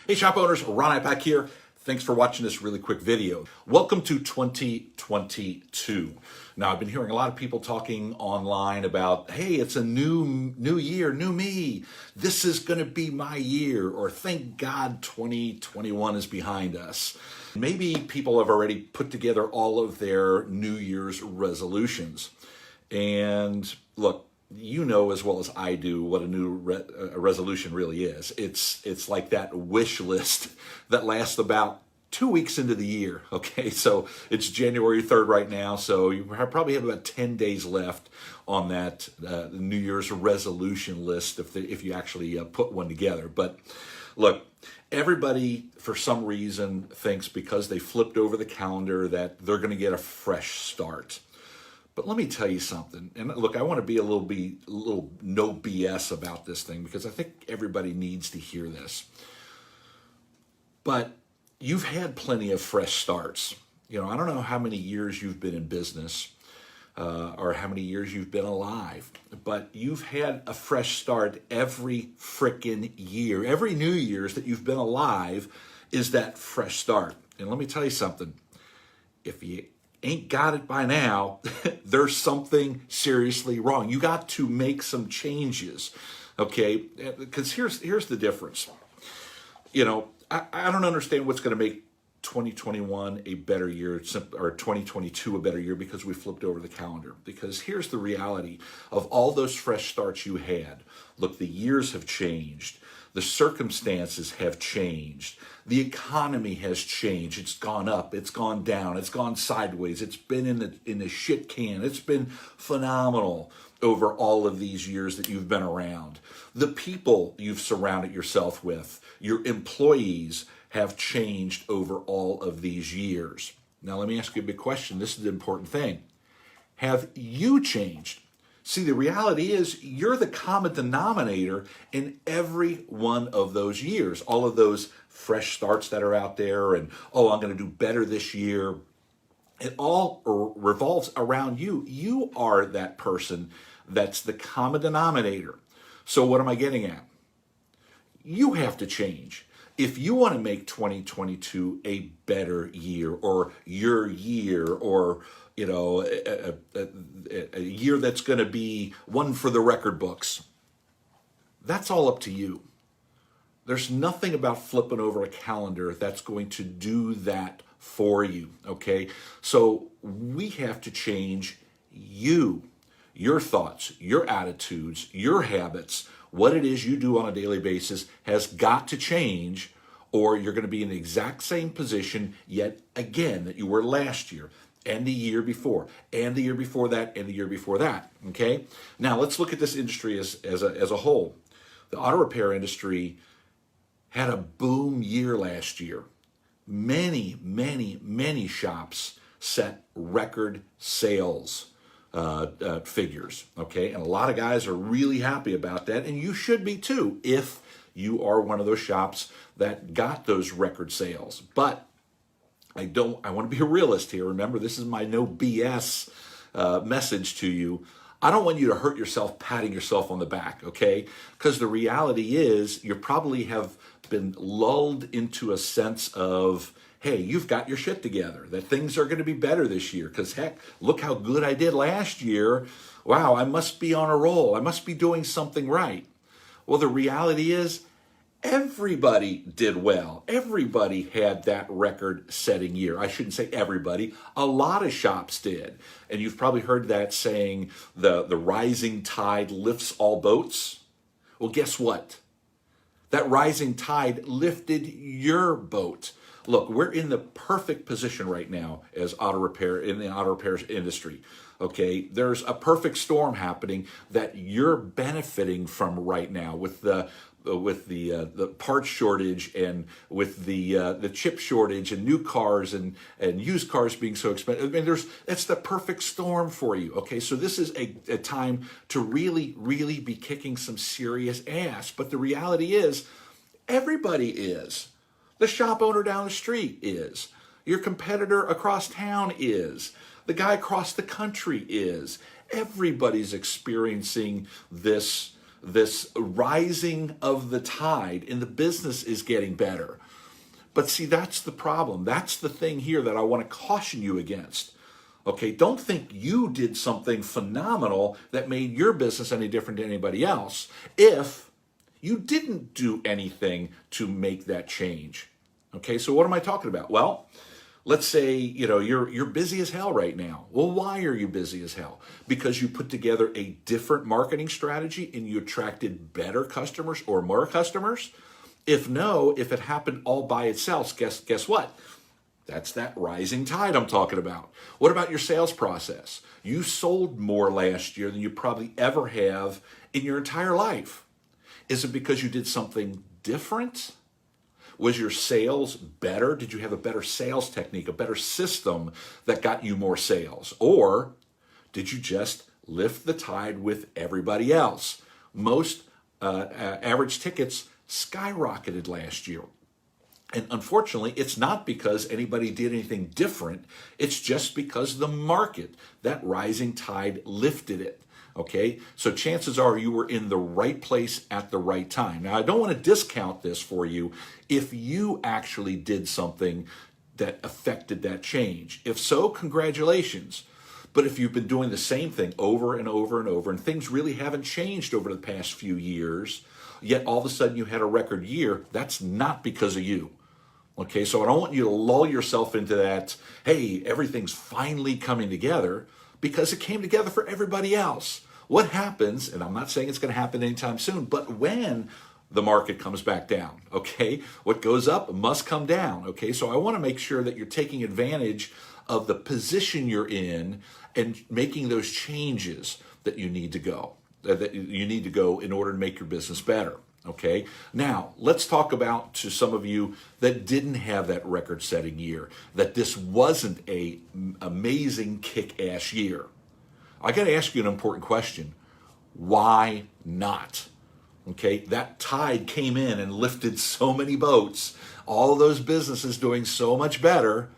Hey shop owners, Ron Ipach here. Thanks for watching this really quick video. Welcome to 2022. Now I've been hearing a lot of people talking online about, hey, it's a new year, new me. This is gonna be my year, or thank God 2021 is behind us. Maybe people have already put together all of their New Year's resolutions. And look, you know as well as I do what a new resolution really is. It's like that wish list that lasts about 2 weeks into the year. Okay, so it's January 3rd right now, so you probably have about 10 days left on that New Year's resolution list if you actually put one together. But look, everybody for some reason thinks because they flipped over the calendar that they're going to get a fresh start. But let me tell you something, and look, I want to be a little no BS about this thing because I think everybody needs to hear this. But you've had plenty of fresh starts. You know, I don't know how many years you've been in business or how many years you've been alive, but you've had a fresh start every frickin' year. Every New Year's that you've been alive is that fresh start. And let me tell you something, if you ain't got it by now, there's something seriously wrong. You got to make some changes, okay? Because here's the difference. You know, I don't understand what's going to make 2021 a better year or 2022 a better year because we flipped over the calendar. Because here's the reality of all those fresh starts you had. Look, the years have changed. The circumstances have changed. The economy has changed. It's gone up. It's gone down. It's gone sideways. It's been in the shit can. It's been phenomenal over all of these years that you've been around. The people you've surrounded yourself with, your employees, have changed over all of these years. Now, let me ask you a big question. This is the important thing. Have you changed? See, the reality is you're the common denominator in every one of those years. All of those fresh starts that are out there and, oh, I'm going to do better this year. It all revolves around you. You are that person that's the common denominator. So what am I getting at? You have to change. If you want to make 2022 a better year or your year or you know, a year that's going to be one for the record books, that's all up to you. There's nothing about flipping over a calendar that's going to do that for you, okay? So we have to change you, your thoughts, your attitudes, your habits, what it is you do on a daily basis has got to change, or you're going to be in the exact same position yet again that you were last year, and the year before, and the year before that, and the year before that, okay? Now, let's look at this industry as a whole. The auto repair industry had a boom year last year. Many, many, many shops set record sales figures, okay? And a lot of guys are really happy about that, and you should be too if you are one of those shops that got those record sales. But I want to be a realist here. Remember, this is my no BS message to you. I don't want you to hurt yourself patting yourself on the back, okay? Because the reality is you probably have been lulled into a sense of, hey, you've got your shit together, that things are going to be better this year. Because heck, look how good I did last year. Wow, I must be on a roll. I must be doing something right. Well, the reality is, everybody did well. Everybody had that record-setting year. I shouldn't say everybody. A lot of shops did. And you've probably heard that saying, the rising tide lifts all boats. Well, guess what? That rising tide lifted your boat. Look, we're in the perfect position right now as in the auto repair industry. Okay, there's a perfect storm happening that you're benefiting from right now with the parts shortage and with the chip shortage and new cars and used cars being so expensive. I mean, it's the perfect storm for you. Okay, so this is a time to really, really be kicking some serious ass. But the reality is, everybody is. The shop owner down the street is. Your competitor across town is. The guy across the country is. Everybody's experiencing this this rising of the tide, and the business is getting better. But see, that's the problem. That's the thing here that I want to caution you against. Okay, don't think you did something phenomenal that made your business any different than anybody else if you didn't do anything to make that change. Okay, so what am I talking about? Well, let's say, you're busy as hell right now. Well, why are you busy as hell? Because you put together a different marketing strategy and you attracted better customers or more customers? If it happened all by itself, guess what? That's that rising tide I'm talking about. What about your sales process? You sold more last year than you probably ever have in your entire life. Is it because you did something different? Was your sales better? Did you have a better sales technique, a better system that got you more sales? Or did you just lift the tide with everybody else? Most average tickets skyrocketed last year. And unfortunately, it's not because anybody did anything different. It's just because the market, that rising tide, lifted it. Okay, so chances are you were in the right place at the right time. Now, I don't want to discount this for you if you actually did something that affected that change. If so, congratulations. But if you've been doing the same thing over and over and over, and things really haven't changed over the past few years, yet all of a sudden you had a record year, that's not because of you. Okay, so I don't want you to lull yourself into that, hey, everything's finally coming together, because it came together for everybody else. What happens, and I'm not saying it's going to happen anytime soon, but when the market comes back down, okay, what goes up must come down, okay? So I want to make sure that you're taking advantage of the position you're in and making those changes that you need to go, in order to make your business better. Okay, now let's talk about to some of you that didn't have that record-setting year, that this wasn't a amazing kick-ass year. I got to ask you an important question. Why not? Okay, that tide came in and lifted so many boats, all those businesses doing so much better,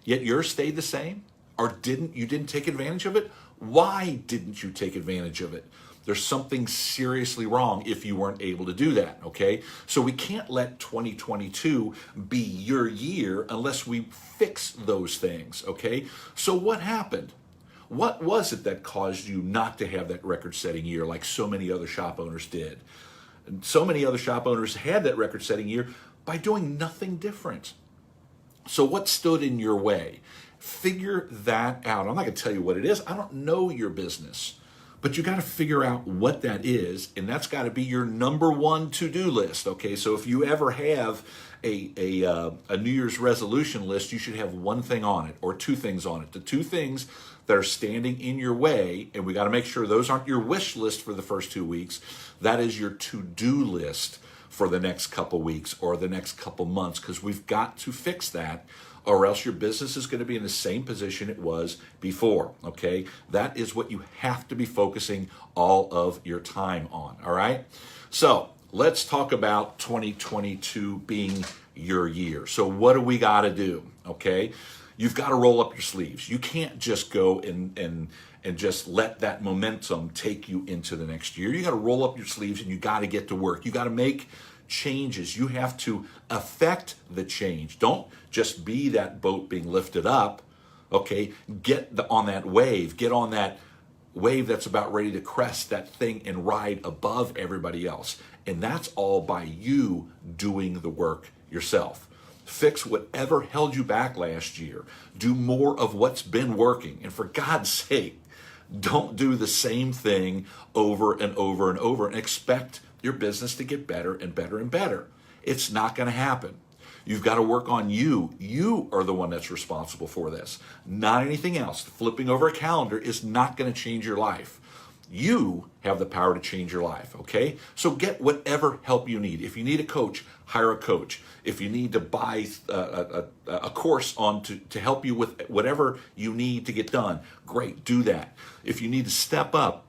yet yours stayed the same? Or you didn't take advantage of it? Why didn't you take advantage of it? There's something seriously wrong if you weren't able to do that, okay? So we can't let 2022 be your year unless we fix those things, okay? So what happened? What was it that caused you not to have that record-setting year like so many other shop owners did? And so many other shop owners had that record-setting year by doing nothing different. So what stood in your way? Figure that out. I'm not going to tell you what it is. I don't know your business. But you got to figure out what that is, and that's got to be your number one to-do list, okay? So if you ever have a New Year's resolution list, you should have one thing on it or two things on it. The two things that are standing in your way, and we got to make sure those aren't your wish list for the first 2 weeks. That is your to-do list for the next couple weeks or the next couple months, because we've got to fix that, or else your business is going to be in the same position it was before, okay? That is what you have to be focusing all of your time on, all right? So let's talk about 2022 being your year. So what do we got to do, okay? You've got to roll up your sleeves. You can't just go and just let that momentum take you into the next year. You got to roll up your sleeves and you got to get to work. You got to make changes. You have to affect the change. Don't just be that boat being lifted up, okay? On that wave. Get on that wave that's about ready to crest that thing and ride above everybody else. And that's all by you doing the work yourself. Fix whatever held you back last year. Do more of what's been working. And for God's sake, don't do the same thing over and over and over and expect your business to get better and better and better. It's not going to happen. You've got to work on you. You are the one that's responsible for this, not anything else. Flipping over a calendar is not going to change your life. You have the power to change your life, okay? So get whatever help you need. If you need a coach, hire a coach. If you need to buy a course to help you with whatever you need to get done, great, do that. If you need to step up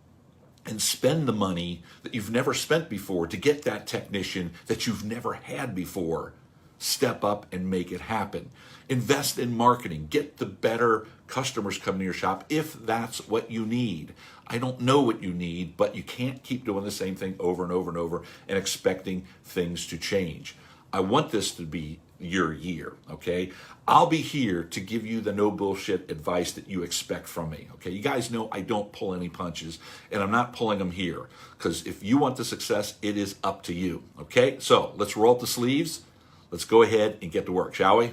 and spend the money that you've never spent before to get that technician that you've never had before, step up and make it happen. Invest in marketing. Get the better customers coming to your shop if that's what you need. I don't know what you need, but you can't keep doing the same thing over and over and over and expecting things to change. I want this to be your year, okay? I'll be here to give you the no bullshit advice that you expect from me, okay? You guys know I don't pull any punches, and I'm not pulling them here, because if you want the success, it is up to you, okay? So let's roll up the sleeves. Let's go ahead and get to work, shall we?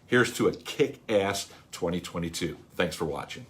Here's to a kick-ass 2022. Thanks for watching.